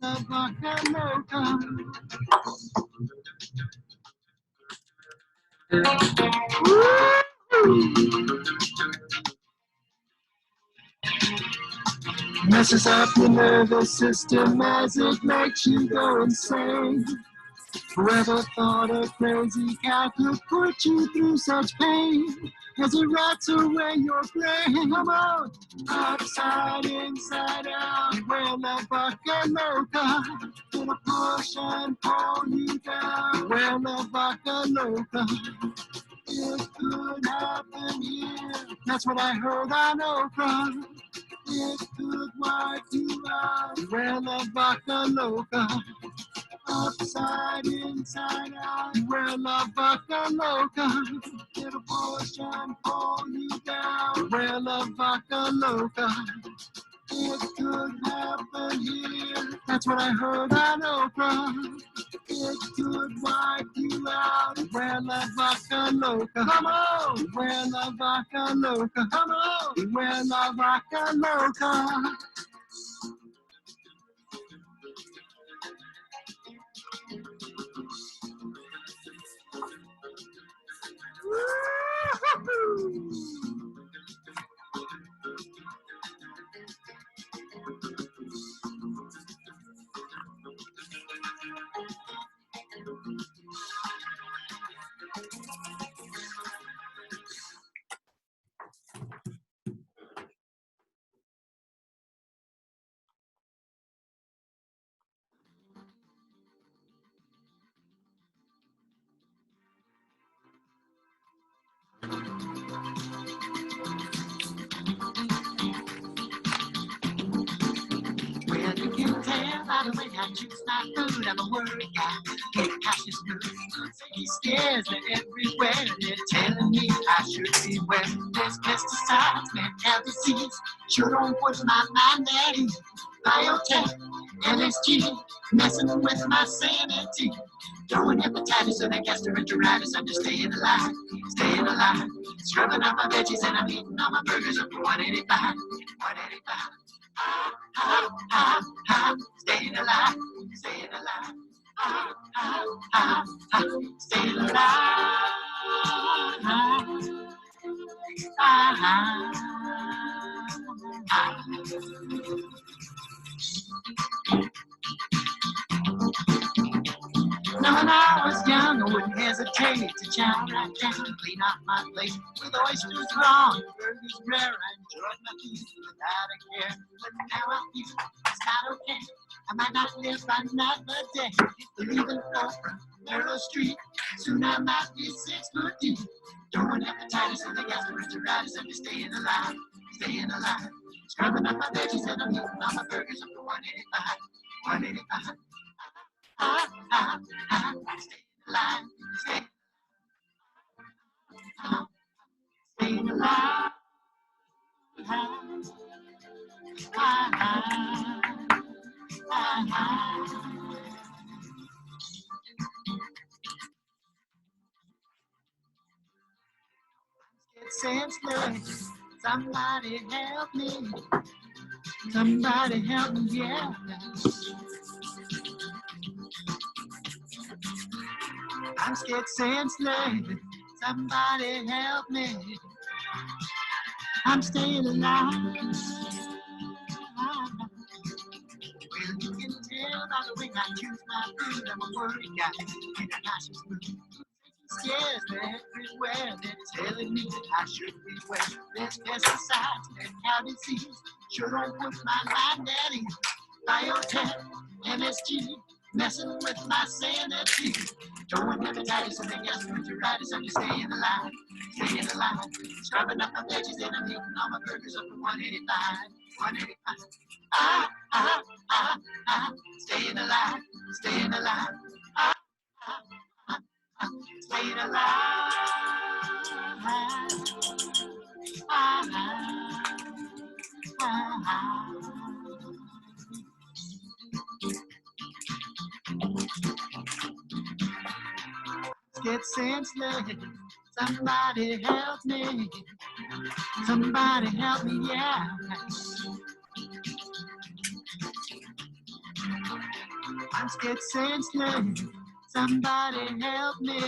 La vaca loca. Messes up your nervous system as it makes you go insane. Whoever thought a crazy cow could put you through such pain? As it rots away your brain. Come on, upside, inside out. Well, la vaca loca, gonna push and pull you down. Well, la vaca loca, it could happen here. That's what I heard on Oprah. It could wipe you out. Well, la vaca loca. Upside, inside out, well, la vaca loca. It'll push and pull you down. Well, la vaca loca. It could happen here. That's what I heard on Oprah. It could wipe you out. Well, la vaca loca. Come on. Well, la vaca loca. Come on. Well, la vaca loca. Woo-hoo-hoo. Well, you can tell by the way I choose my food. I'm a worried guy, get cautious mood. Safety scares me everywhere. They're telling me I should beware. There's pesticides, mental disease. Sure don't put my mind at ease. Biotech, MSG, messing with my sanity. Throwing hepatitis and a gastroenteritis. I'm just staying alive, staying alive. Scrubbing up my veggies and I'm eating all my burgers up for 185, 185. Staying alive, staying alive. Staying alive. Now when I was young, I wouldn't hesitate to chow right down, clean out my plate with oysters raw, burgers rare. I enjoyed my food without a care. But now I feel it's not okay. I might not live another day. Believing Oprah, Meryl Streep, soon I might be 6 foot deep. Throwing hepatitis and the gastroenteritis, I'm just staying alive, staying alive. Scrubbing up my veggies and I'm eating all my burgers up to 185, 185. Staying alive, staying alive. Senseless. Somebody help me. Somebody help me, yeah. I'm scared senseless. Somebody help me. I'm staying alive. Well, you can tell by the way I choose my food. I'm a worried guy in a cautious mood. Scares me everywhere. They're telling me that I should beware. There's pesticides and cow disease. Sure don't put my mind at ease. Biotech, MSG, messing with my sanity. Throwing hepatitis and the gastroenteritis. I'm just staying alive, staying alive. Scrubbing up my veggies and I'm eating all my burgers up to 185, 185. Staying alive, staying alive. Staying alive. Get senseless. Somebody help me. Somebody help me, yeah. I'm scared senseless. Somebody help me.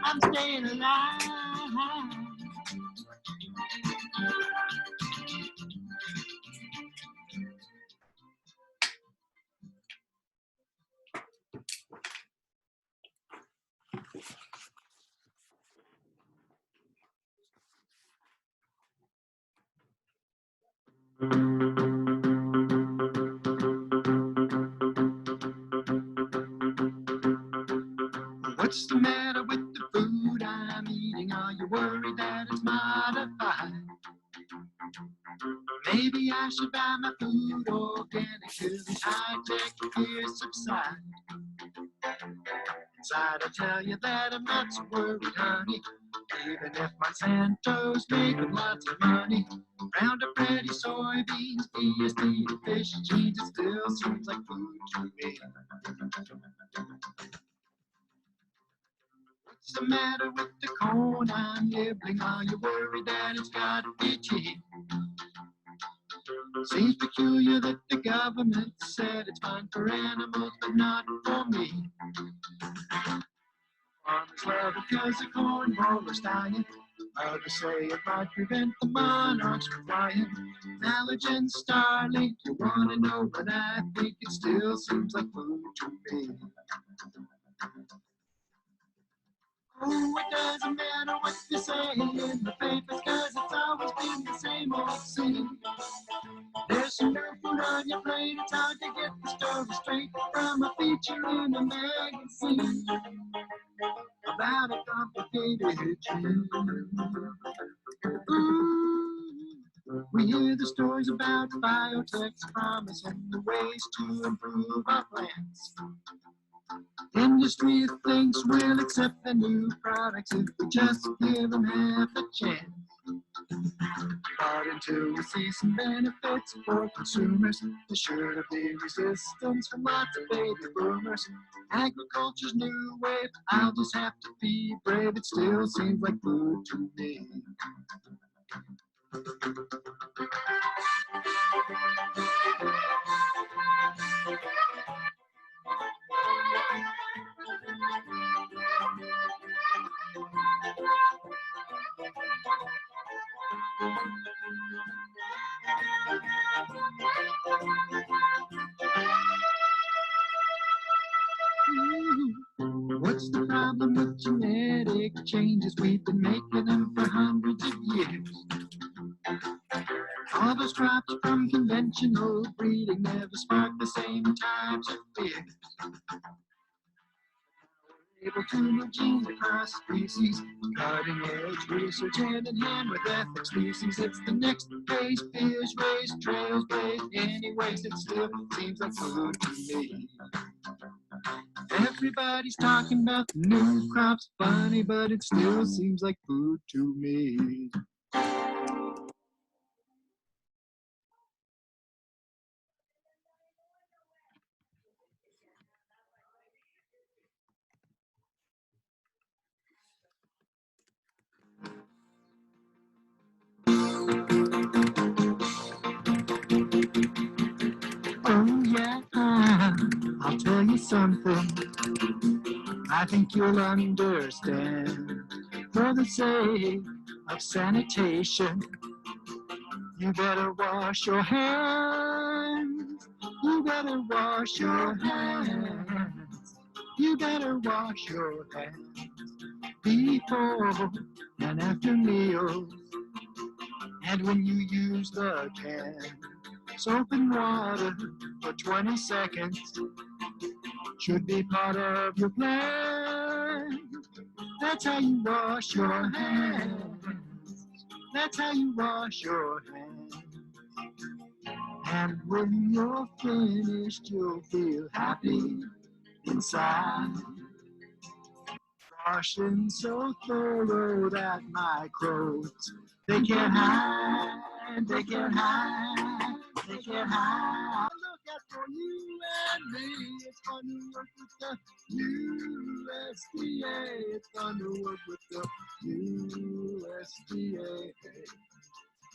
I'm staying alive. What's the matter with the food I'm eating? Are you worried that it's modified? Maybe I should buy my food organic till these high-tech fears subside. Inside I tell you that I'm not so worried, honey. Even if Monsanto's making lots of money. Roundup Ready soybeans, DSD fish genes, it still seems like food to me. What's the matter with the corn I'm nibbling? Are you worried that it's got BT? Seems peculiar that the government said it's fine for animals, but not for me. Farmers love it because the corn roller's dying. Others say it might prevent the monarchs from flying. Allergen, Starlink, you wanna know, but I think it still seems like food to me. Oh, it doesn't matter what you say in the papers, cause it's always been the same old scene. There's some new food on your plate, it's hard to get the story straight from a feature in a magazine about a complicated gene. We hear the stories about biotech's promising the ways to improve our plants. Industry thinks we'll accept the new products if we just give them half a chance. But until we see some benefits for consumers, there's sure to be resistance from lots of baby boomers. Agriculture's new wave, I'll just have to be brave. It still seems like food to me. What's the problem with genetic changes? We've been making them for hundreds of years. All those crops from conventional breeding never spark the same types of fears. Able to move genes across species, cutting edge research hand in hand with ethics species. It's the next phase, fears raised, trails blazed. Anyways, it still seems like food to me. Everybody's talking about new crops, funny, but it still seems like food to me. Oh yeah, I'll tell you something I think you'll understand. For the sake of sanitation, you better wash your hands. You better wash your hands. You better wash your hands before and after meals. And when you use the can, soap and water for 20 seconds should be part of your plan. That's how you wash your hands. That's how you wash your hands. And when you're finished, you'll feel happy inside. Washing so thorough that microbes, they can't hide, they can't hide, they can't hide. Look out for you and me, it's fun to work with the USDA. It's fun to work with the USDA.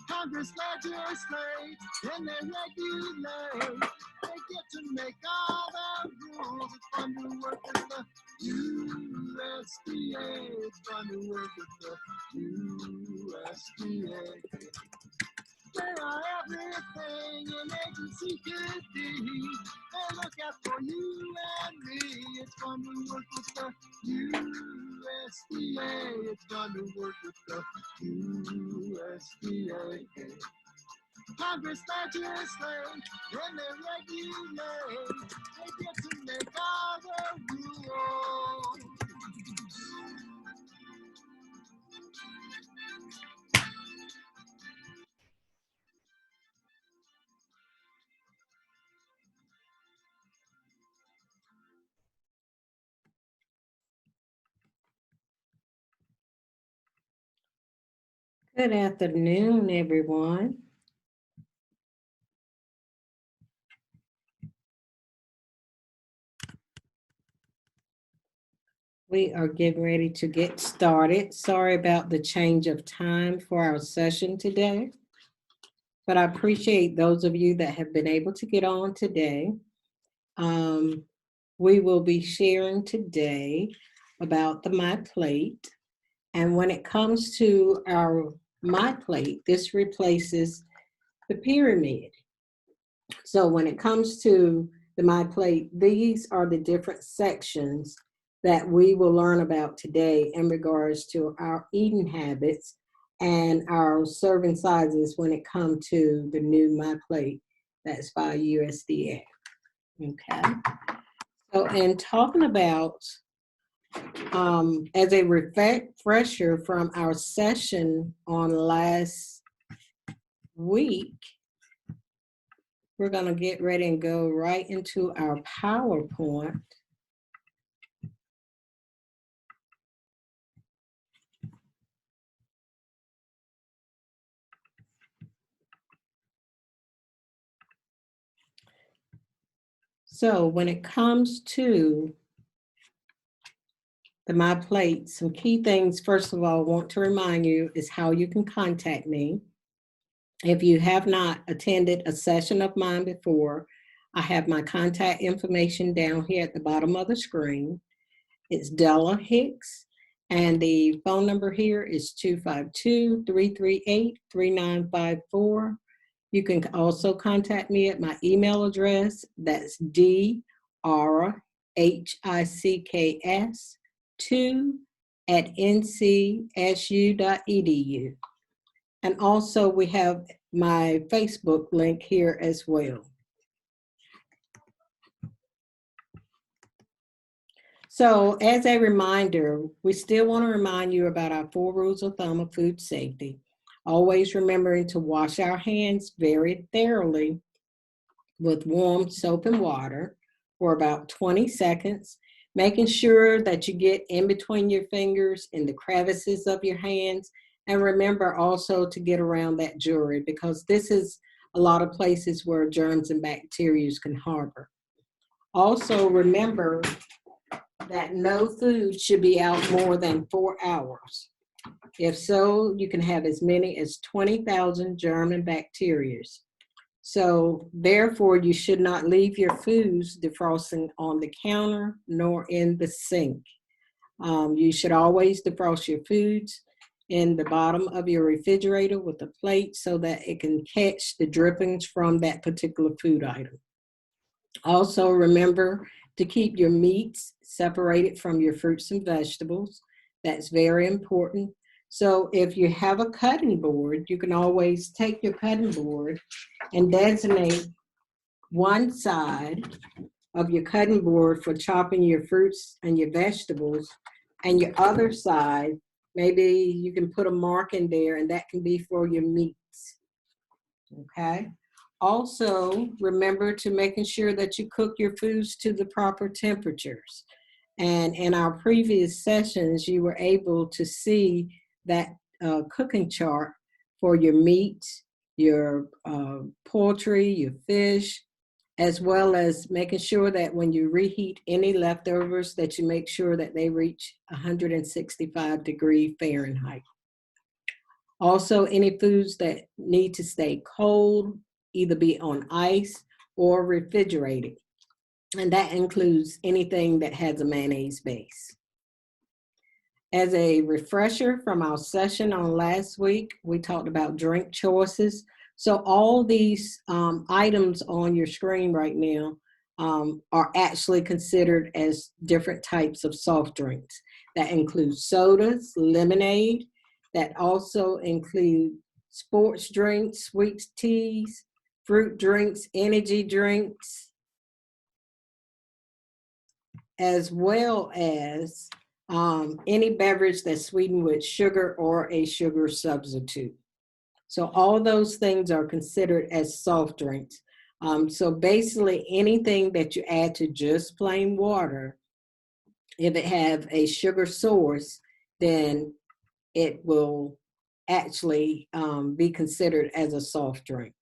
Congress legislate and they regulate. They get to make our an agency could be. They look out for you and me. It's fun to work with the USDA. It's fun to work with the USDA. Congress legislate and they regulate. They get to make all the rules. Good afternoon, everyone. We are getting ready to get started. Sorry about the change of time for our session today, but I appreciate those of you that have been able to get on today. We will be sharing today about the My Plate. And when it comes to our My Plate, this replaces the pyramid. So when it comes to the My Plate, these are the different sections that we will learn about today in regards to our eating habits and our serving sizes when it comes to the new My Plate that's by USDA. Okay. So in talking about, as a refresher from our session on last week, we're going to get ready and go right into our PowerPoint. So when it comes to the My Plate, some key things, first of all, I want to remind you is how you can contact me. If you have not attended a session of mine before, I have my contact information down here at the bottom of the screen. It's Della Hicks, and the phone number here is 252-338-3954. You can also contact me at my email address. That's drhicks2@ncsu.edu. And also we have my Facebook link here as well. So as a reminder, we still want to remind you about our 4 rules of thumb of food safety. Always remembering to wash our hands very thoroughly with warm soap and water for about 20 seconds, making sure that you get in between your fingers in the crevices of your hands. And remember also to get around that jewelry, because this is a lot of places where germs and bacteria can harbor. Also remember that no food should be out more than 4 hours. If so, you can have as many as 20,000 germ and bacteria. So therefore, you should not leave your foods defrosting on the counter nor in the sink. You should always defrost your foods in the bottom of your refrigerator with a plate so that it can catch the drippings from that particular food item. Also remember to keep your meats separated from your fruits and vegetables. That's very important. So if you have a cutting board, you can always take your cutting board and designate one side of your cutting board for chopping your fruits and your vegetables, and your other side, maybe you can put a mark in there, and that can be for your meats. Okay. Also, remember to making sure that you cook your foods to the proper temperatures. And in our previous sessions, you were able to see that cooking chart for your meat, your poultry, your fish, as well as making sure that when you reheat any leftovers, that you make sure that they reach 165 degrees Fahrenheit. Also, any foods that need to stay cold, either be on ice or refrigerated. And that includes anything that has a mayonnaise base. As a refresher from our session on last week, we talked about drink choices. So all these items on your screen right now are actually considered as different types of soft drinks. That includes sodas, lemonade, that also include sports drinks, sweet teas, fruit drinks, energy drinks, as well as any beverage that's sweetened with sugar or a sugar substitute. So all those things are considered as soft drinks. So basically anything that you add to just plain water, if it have a sugar source, then it will actually be considered as a soft drink.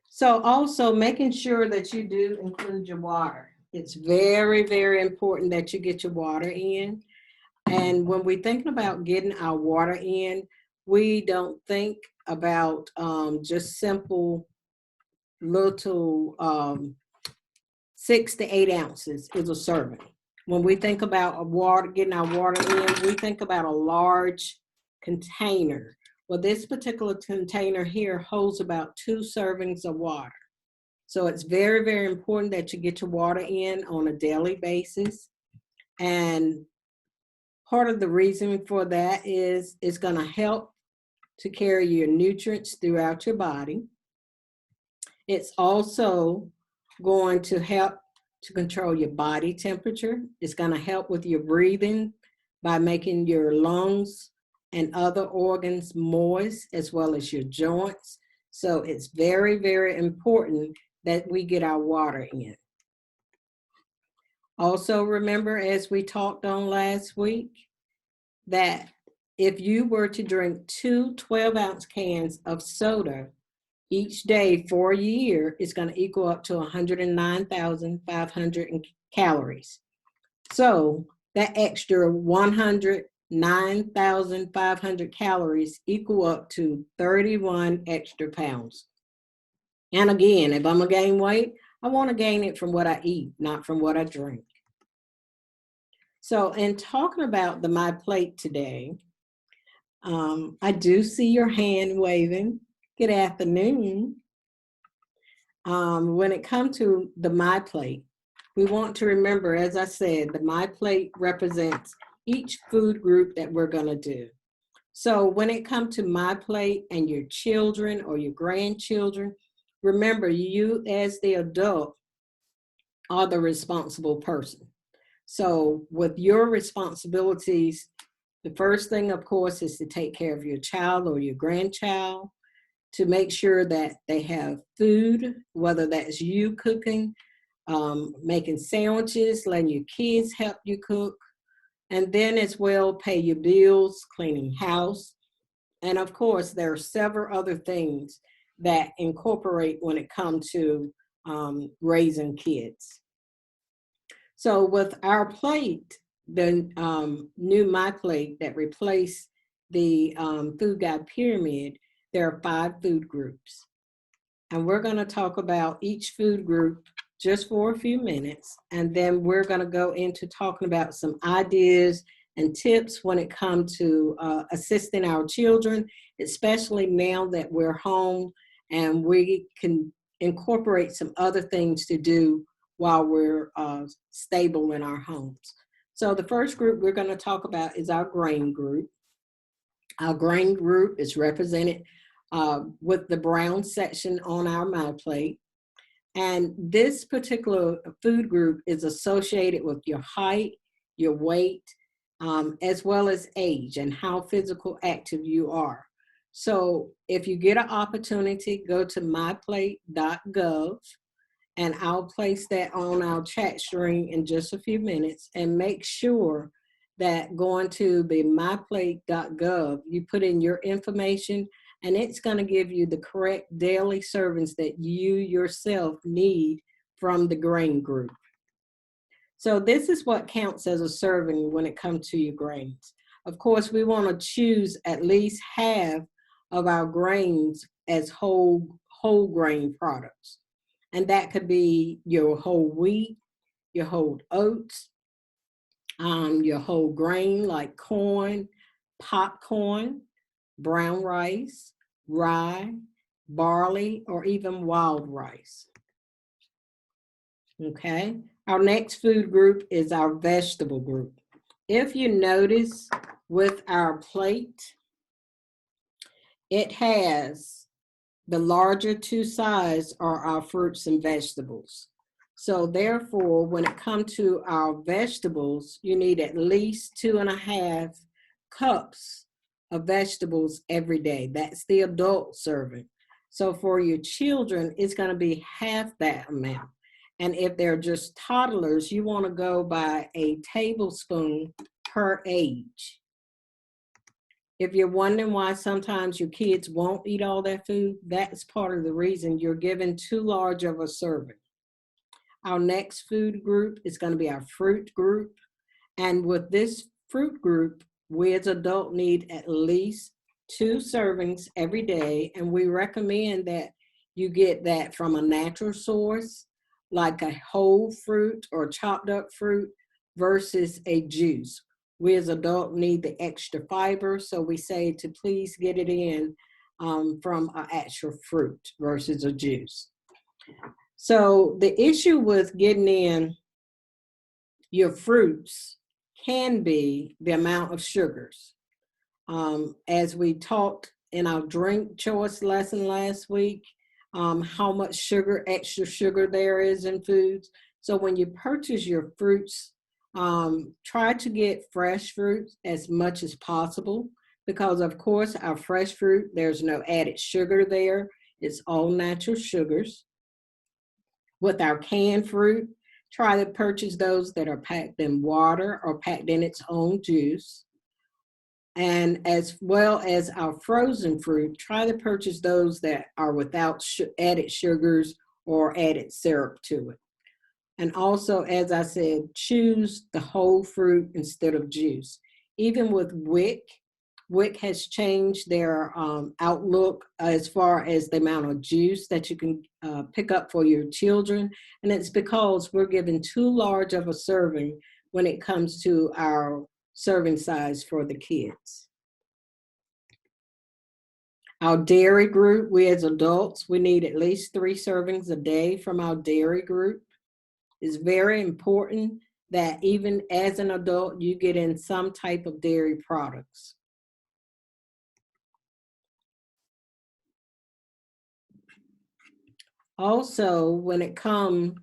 So also making sure that you do include your water. It's very, very important that you get your water in. And when we're thinking about getting our water in, we don't think about just simple little 6 to 8 ounces is a serving. When we think about water, getting our water in, we think about a large container. Well, this particular container here holds about 2 servings of water. So it's very, very important that you get your water in on a daily basis. And part of the reason for that is it's going to help to carry your nutrients throughout your body. It's also going to help to control your body temperature. It's going to help with your breathing by making your lungs and other organs moist, as well as your joints. So it's very, very important that we get our water in. Also remember, as we talked on last week, that if you were to drink 2 12-ounce cans of soda each day for a year, it's going to equal up to 109,500 calories. So that extra 109,500 calories equal up to 31 extra pounds. And again, if I'm going to gain weight, I want to gain it from what I eat, not from what I drink. So in talking about the My Plate today, I do see your hand waving. Good afternoon. When it comes to the My Plate, we want to remember, as I said, the My Plate represents each food group that we're going to do. So when it comes to My Plate and your children or your grandchildren, remember you as the adult are the responsible person. So with your responsibilities, the first thing, of course, is to take care of your child or your grandchild, to make sure that they have food, whether that's you cooking, making sandwiches, letting your kids help you cook, and then as well pay your bills, cleaning house. And of course, there are several other things that incorporate when it comes to raising kids. So with our plate, the new My Plate that replaced the Food Guide Pyramid, there are 5 food groups. And we're going to talk about each food group just for a few minutes. And then we're going to go into talking about some ideas and tips when it comes to assisting our children, especially now that we're home and we can incorporate some other things to do while we're stable in our homes. So the first group we're going to talk about is our grain group. Our grain group is represented with the brown section on our My Plate. And this particular food group is associated with your height, your weight, as well as age and how physical active you are. So if you get an opportunity, go to myplate.gov, and I'll place that on our chat stream in just a few minutes, and make sure that going to the myplate.gov, you put in your information, and it's going to give you the correct daily servings that you yourself need from the grain group. So this is what counts as a serving when it comes to your grains. Of course, we want to choose at least half of our grains as whole grain products. And that could be your whole wheat, your whole oats, your whole grain like corn, popcorn, brown rice, rye, barley, or even wild rice. Okay, our next food group is our vegetable group. If you notice with our plate, it has the larger two sides are our fruits and vegetables. So therefore, when it comes to our vegetables, you need at least 2.5 cups of vegetables every day. That's the adult serving. So for your children, it's going to be half that amount. And if they're just toddlers, you want to go by a tablespoon per age. If you're wondering why sometimes your kids won't eat all that food, that's part of the reason you're given too large of a serving. Our next food group is going to be our fruit group. And with this fruit group, we as adults need at least 2 servings every day. And we recommend that you get that from a natural source, like a whole fruit or chopped up fruit versus a juice. We as adults need the extra fiber, so we say to please get it in from an actual fruit versus a juice. So the issue with getting in your fruits can be the amount of sugars. As we talked in our drink choice lesson last week, how much sugar, extra sugar there is in foods. So when you purchase your fruits, try to get fresh fruit as much as possible because, of course, our fresh fruit, there's no added sugar there. It's all natural sugars. With our canned fruit, try to purchase those that are packed in water or packed in its own juice. And as well as our frozen fruit, try to purchase those that are without added sugars or added syrup to it. And also, as I said, choose the whole fruit instead of juice. Even with WIC, WIC has changed their outlook as far as the amount of juice that you can pick up for your children. And it's because we're given too large of a serving when it comes to our serving size for the kids. Our dairy group, we as adults, we need at least 3 servings a day from our dairy group. It's very important that even as an adult, you get in some type of dairy products. Also, when it comes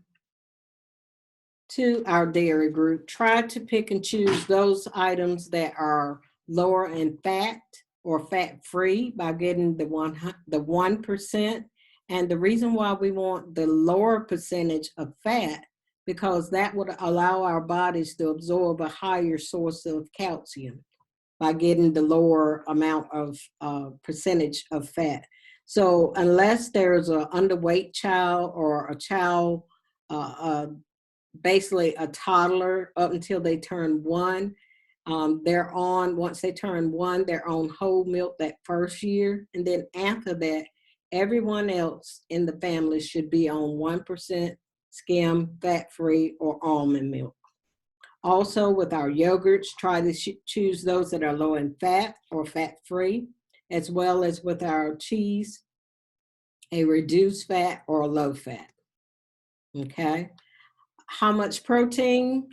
to our dairy group, try to pick and choose those items that are lower in fat or fat-free by getting the 1%. And the reason why we want the lower percentage of fat, because that would allow our bodies to absorb a higher source of calcium by getting the lower amount of percentage of fat. So unless there's an underweight child or a child, basically a toddler up until they turn 1, they're on, once they turn 1, they're on whole milk that first year. And then after that, everyone else in the family should be on 1% skim, fat-free, or almond milk. Also, with our yogurts, try to choose those that are low in fat or fat-free, as well as with our cheese, a reduced fat or low fat. Okay. How much protein?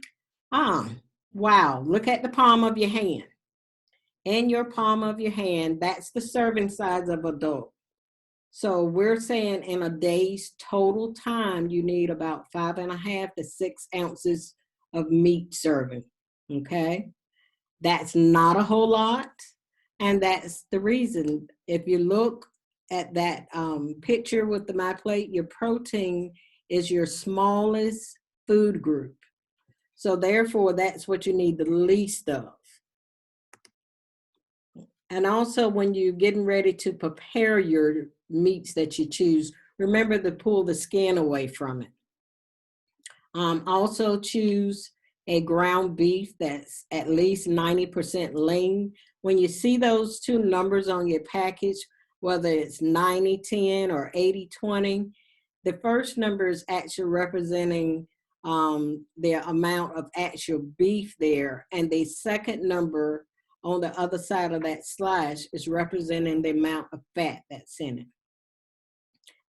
Wow, look at the palm of your hand. In your palm of your hand, that's the serving size of adult. So we're saying in a day's total time, you need about 5.5 to 6 ounces of meat serving, okay? That's not a whole lot, and that's the reason. If you look at that picture with the My Plate, your protein is your smallest food group. So therefore, that's what you need the least of. And also when you're getting ready to prepare your meats that you choose, remember to pull the skin away from it. Also choose a ground beef that's at least 90% lean. When you see those 2 numbers on your package, whether it's 90-10 or 80-20, the first number is actually representing the amount of actual beef there, and the second number on the other side of that slash is representing the amount of fat that's in it.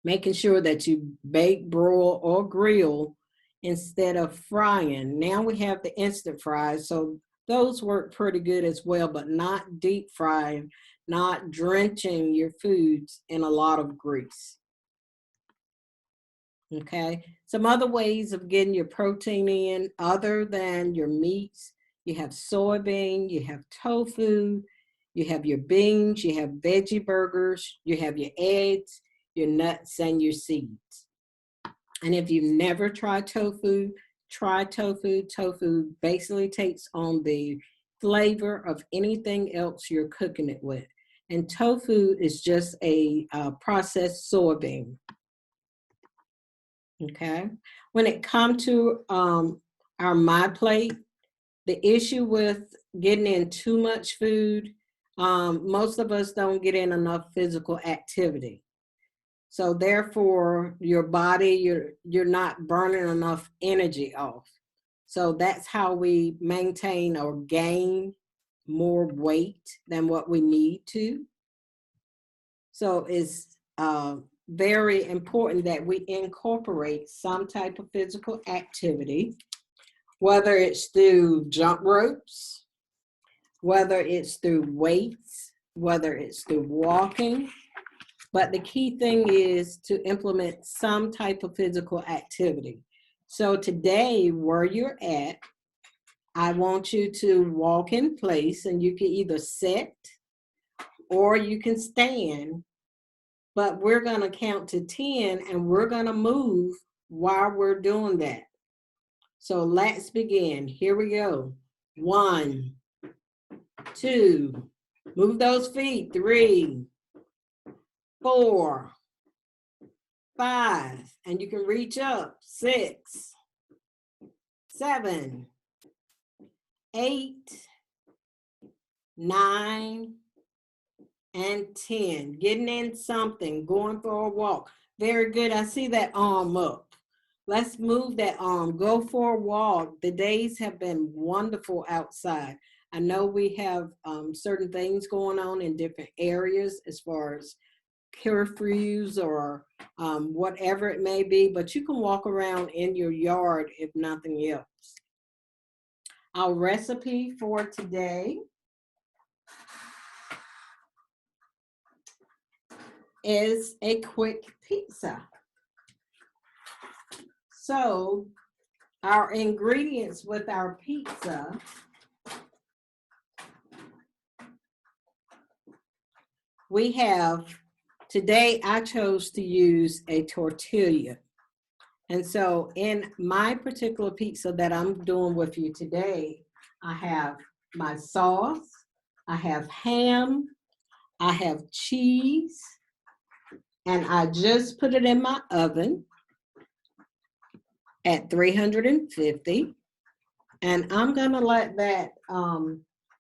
Making sure that you bake, broil, or grill instead of frying. Now we have the instant fries, so those work pretty good as well, but not deep frying, not drenching your foods in a lot of grease. Okay, some other ways of getting your protein in other than your meats, you have soybean, you have tofu, you have your beans, you have veggie burgers, you have your eggs, your nuts, and your seeds. And if you've never tried tofu, try tofu. Tofu basically takes on the flavor of anything else you're cooking it with. And tofu is just a processed soybean. Okay. When it comes to our MyPlate, the issue with getting in too much food, most of us don't get in enough physical activity. So therefore, your body, you're not burning enough energy off. So that's how we maintain or gain more weight than what we need to. So it's very important that we incorporate some type of physical activity, whether it's through jump ropes, whether it's through weights, whether it's through walking. But the key thing is to implement some type of physical activity. So today, where you're at, I want you to walk in place, and you can either sit or you can stand, but we're going to count to 10 and we're going to move while we're doing that. So let's begin. Here we go. 1, 2, move those feet. 3, 4, 5, and you can reach up. 6, 7, 8, 9, and 10. Getting in something, going for a walk. Very good. I see that arm up. Let's move that arm. Go for a walk. The days have been wonderful outside. I know we have certain things going on in different areas as far as curfews or whatever it may be, but you can walk around in your yard if nothing else. Our recipe for today is a quick pizza. So our ingredients with our pizza, we have, today I chose to use a tortilla. And so in my particular pizza that I'm doing with you today, I have my sauce, I have ham, I have cheese, and I just put it in my oven at 350. And I'm gonna let that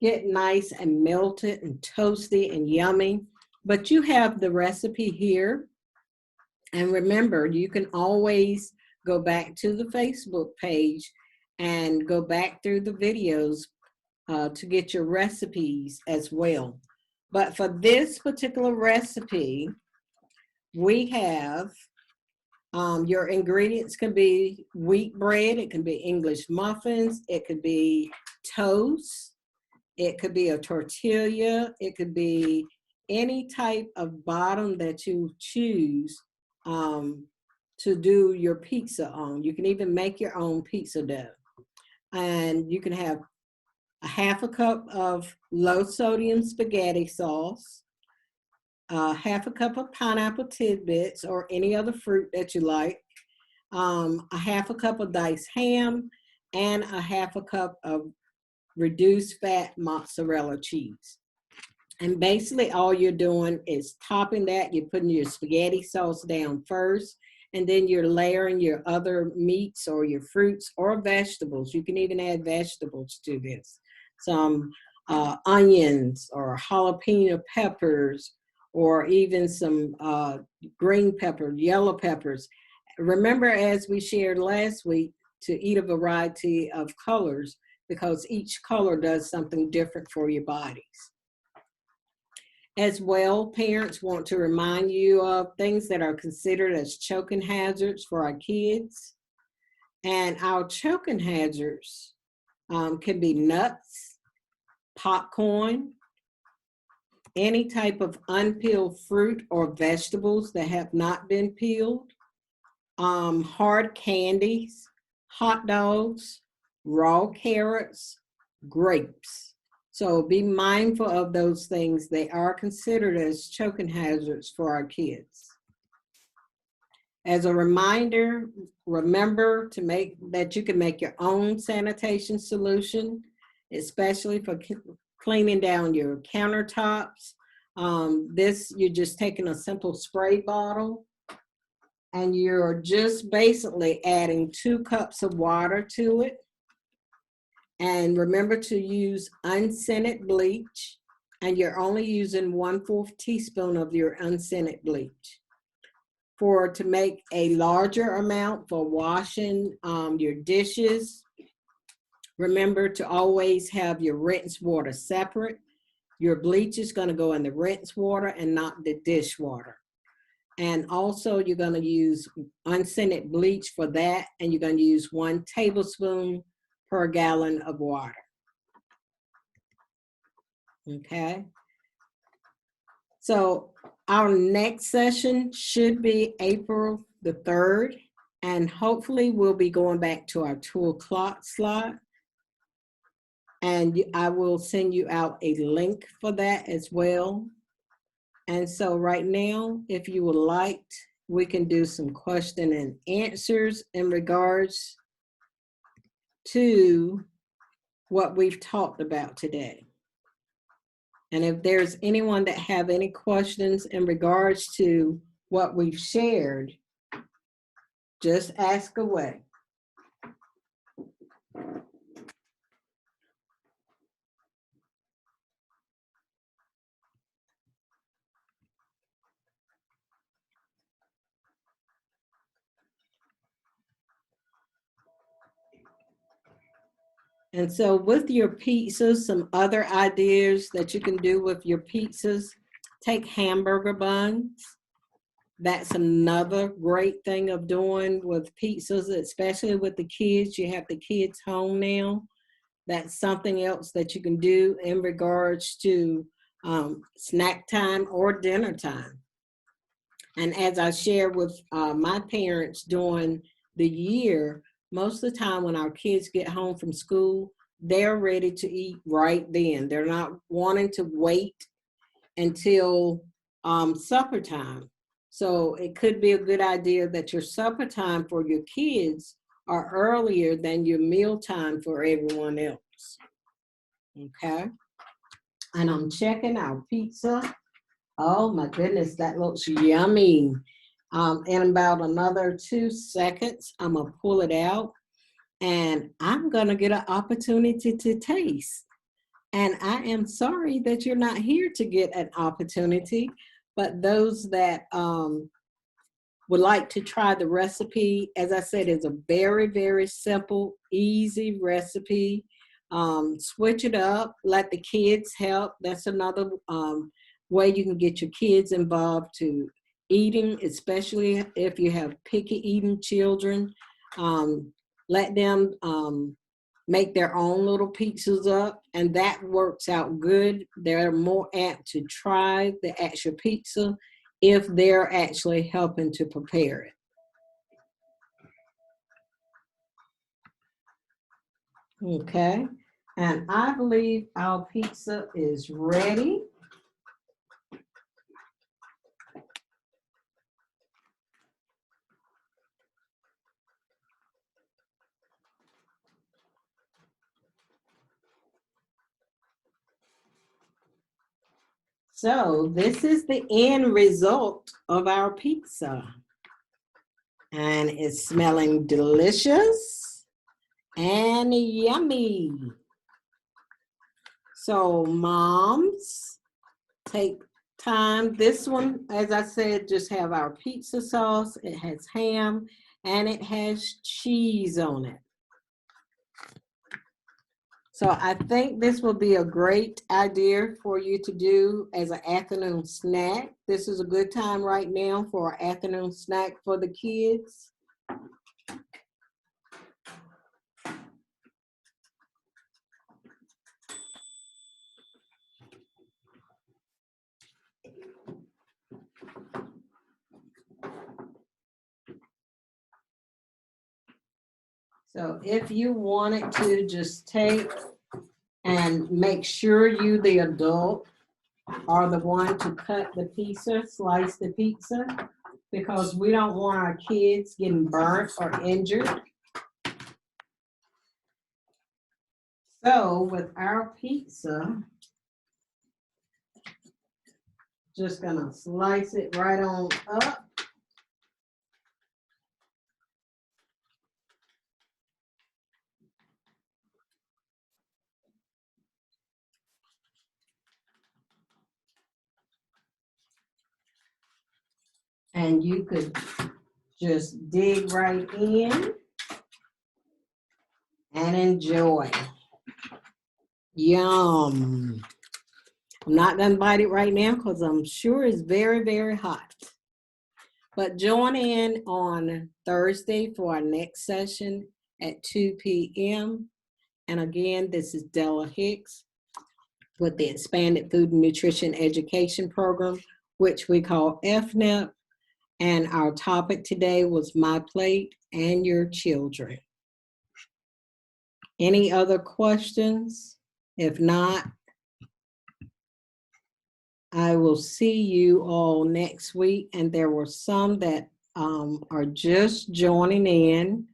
get nice and melted and toasty and yummy. But you have the recipe here. And remember, you can always go back to the Facebook page and go back through the videos to get your recipes as well. But for this particular recipe, we have your ingredients can be wheat bread, it can be English muffins, it could be toast, it could be a tortilla, it could be any type of bottom that you choose to do your pizza on. You can even make your own pizza dough. And you can have a half a cup of low sodium spaghetti sauce, half a cup of pineapple tidbits or any other fruit that you like, a half a cup of diced ham, and a half a cup of reduced fat mozzarella cheese. And basically all you're doing is topping that. You're putting your spaghetti sauce down first, and then you're layering your other meats or your fruits or vegetables. You can even add vegetables to this. Some onions or jalapeno peppers, or even some green pepper, yellow peppers. Remember, as we shared last week, to eat a variety of colors because each color does something different for your bodies. As well, parents want to remind you of things that are considered as choking hazards for our kids. And our choking hazards can be nuts, popcorn, any type of unpeeled fruit or vegetables that have not been peeled, hard candies, hot dogs, raw carrots, grapes. So be mindful of those things. They are considered as choking hazards for our kids. As a reminder, remember to make that you can make your own sanitation solution, especially for cleaning down your countertops. You're just taking a simple spray bottle and you're just basically adding 2 cups of water to it. And remember to use unscented bleach, and you're only using 1/4 teaspoon of your unscented bleach. To make a larger amount for washing your dishes, remember to always have your rinse water separate. Your bleach is going to go in the rinse water and not the dish water. And also you're going to use unscented bleach for that, and you're going to use 1 tablespoon per gallon of water. Okay. So our next session should be April the 3rd, and hopefully we'll be going back to our 2 o'clock slot. And I will send you out a link for that as well. And so right now, if you would like, we can do some question and answers in regards to what we've talked about today. And if there's anyone that have any questions in regards to what we've shared, just ask away. And so with your pizzas, some other ideas that you can do with your pizzas, take hamburger buns. That's another great thing of doing with pizzas, especially with the kids. You have the kids home now. That's something else that you can do in regards to snack time or dinner time. And as I shared with my parents during the year, most of the time when our kids get home from school, they're ready to eat right then. They're not wanting to wait until supper time. So it could be a good idea that your supper time for your kids are earlier than your meal time for everyone else. Okay. And I'm checking our pizza. Oh my goodness, that looks yummy. In about another 2 seconds, I'm gonna pull it out and I'm gonna get an opportunity to taste. And I am sorry that you're not here to get an opportunity, but those that would like to try the recipe, as I said, it's a very, very simple, easy recipe. Switch it up, let the kids help. That's another way you can get your kids involved to eating, especially if you have picky eating children. Let them make their own little pizzas up, and that works out good. They're more apt to try the actual pizza if they're actually helping to prepare it. Okay, and I believe our pizza is ready. So this is the end result of our pizza. And it's smelling delicious and yummy. So moms, take time. This one, as I said, just have our pizza sauce. It has ham and it has cheese on it. So I think this will be a great idea for you to do as an afternoon snack. This is a good time right now for an afternoon snack for the kids. So if you wanted to just take and make sure you, the adult, are the one to cut the pizza, slice the pizza, because we don't want our kids getting burnt or injured. So with our pizza, just gonna slice it right on up. And you could just dig right in and enjoy. Yum. I'm not gonna bite it right now because I'm sure it's very, very hot. But join in on Thursday for our next session at 2 p.m. And again, this is Della Hicks with the Expanded Food and Nutrition Education Program, which we call FNEP. And our topic today was My Plate and Your Children. Any other questions? If not, I will see you all next week. And there were some that are just joining in.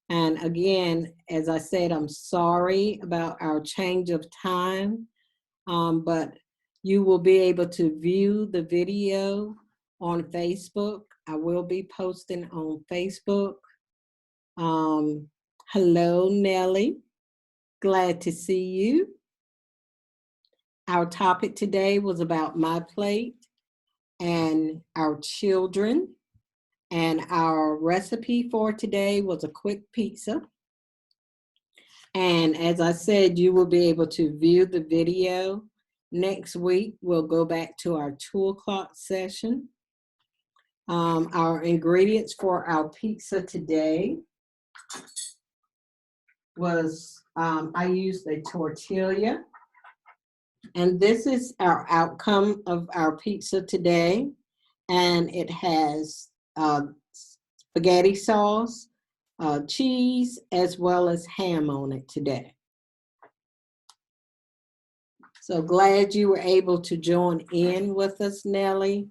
And again, as I said, I'm sorry about our change of time, but you will be able to view the video on Facebook. I will be posting on Facebook. Hello, Nellie. Glad to see you. Our topic today was about My Plate and our children. And our recipe for today was a quick pizza. And as I said, you will be able to view the video. Next week, we'll go back to our 2 o'clock session. Our ingredients for our pizza today was, I used a tortilla. And this is our outcome of our pizza today. And it has spaghetti sauce, cheese, as well as ham on it today. So glad you were able to join in with us, Nellie.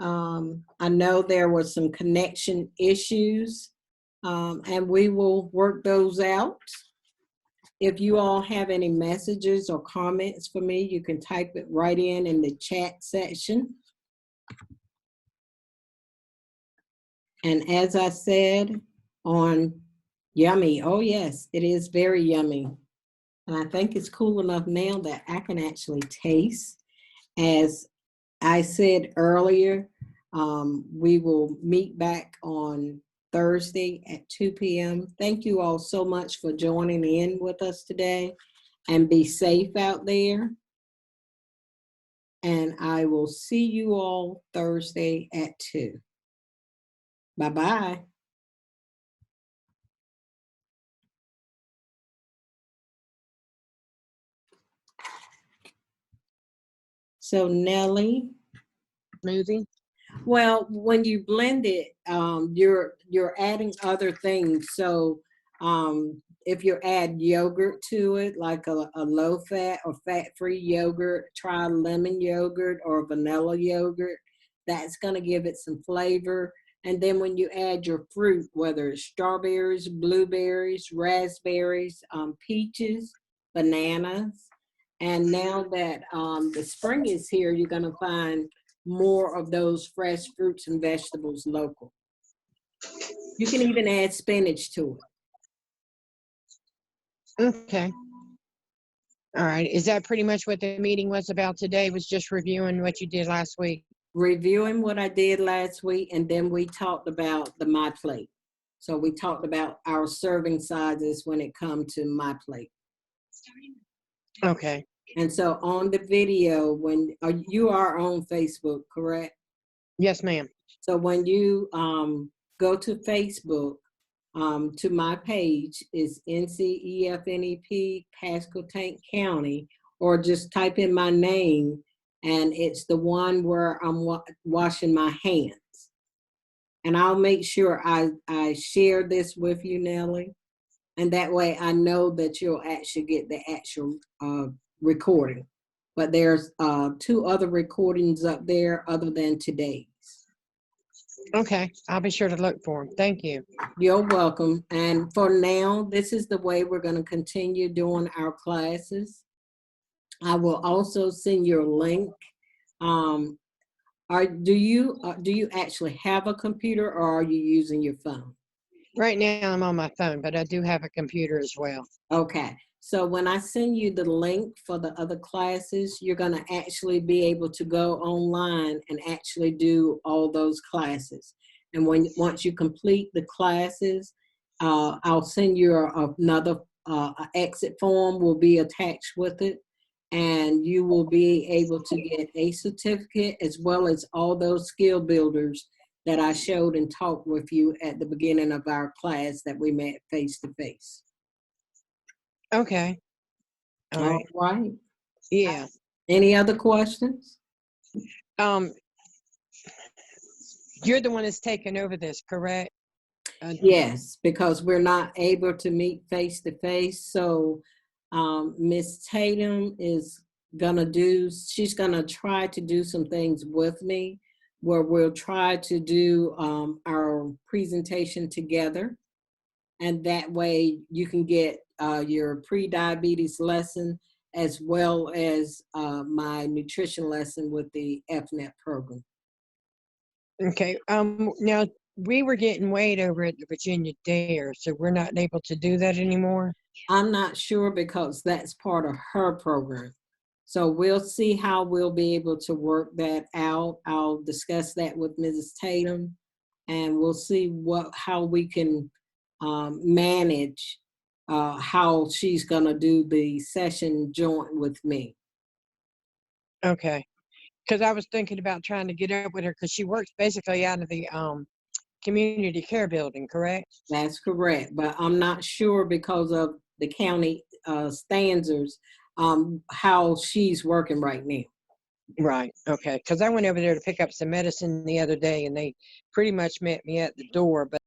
I know there were some connection issues, and we will work those out. If you all have any messages or comments for me, you can type it right in the chat section. And as I said on yummy, oh yes, it is very yummy. And I think it's cool enough now that I can actually taste. As I said earlier, we will meet back on Thursday at 2 p.m. Thank you all so much for joining in with us today, and be safe out there. And I will see you all Thursday at 2. Bye-bye. So Nellie. Smoothie? Well, when you blend it, you're adding other things. So if you add yogurt to it, like a low-fat or fat-free yogurt, try lemon yogurt or vanilla yogurt. That's going to give it some flavor. And then when you add your fruit, whether it's strawberries, blueberries, raspberries, peaches, bananas, and now that the spring is here, you're going to find more of those fresh fruits and vegetables local. You can even add spinach to it. Okay. All right. Is that pretty much what the meeting was about today? Was just reviewing what you did last week? Reviewing what I did last week, and then we talked about the My Plate. So we talked about our serving sizes when it comes to My Plate. Okay. And so on the video, when you are on Facebook, correct? Yes, ma'am. So when you go to Facebook, to my page is NCEFNEP Pasco-Tank County, or just type in my name, and it's the one where I'm washing my hands. And I'll make sure I share this with you, Nellie, and that way I know that you'll actually get the actual recording. But there's 2 other recordings up there other than today's. Okay. I'll be sure to look for them. Thank you. You're welcome. And for now, this is the way we're going to continue doing our classes. I will also send you a link. Do you actually have a computer, or are you using your phone? Right now I'm on my phone, but I do have a computer as well. Okay. So when I send you the link for the other classes, you're going to actually be able to go online and actually do all those classes. And once you complete the classes, I'll send you another exit form will be attached with it. And you will be able to get a certificate as well as all those skill builders that I showed and talked with you at the beginning of our class that we met face to face. Okay. All All right. right. Yeah. Any other questions? You're the one that's taking over this, correct? Yes, because we're not able to meet face to face. So Miss Tatum is she's gonna try to do some things with me where we'll try to do our presentation together. And that way you can get your pre-diabetes lesson as well as my nutrition lesson with the FNET program. Okay. Now we were getting weighed over at the Virginia Dare, so we're not able to do that anymore. I'm not sure because that's part of her program. So we'll see how we'll be able to work that out. I'll discuss that with Mrs. Tatum, and we'll see how we can manage how she's gonna do the session joint with me. Okay. Because I was thinking about trying to get up with her because she works basically out of the community care building, correct? That's correct, but I'm not sure because of the county standards how she's working right now. Right. Okay. Because I went over there to pick up some medicine the other day, and they pretty much met me at the door, but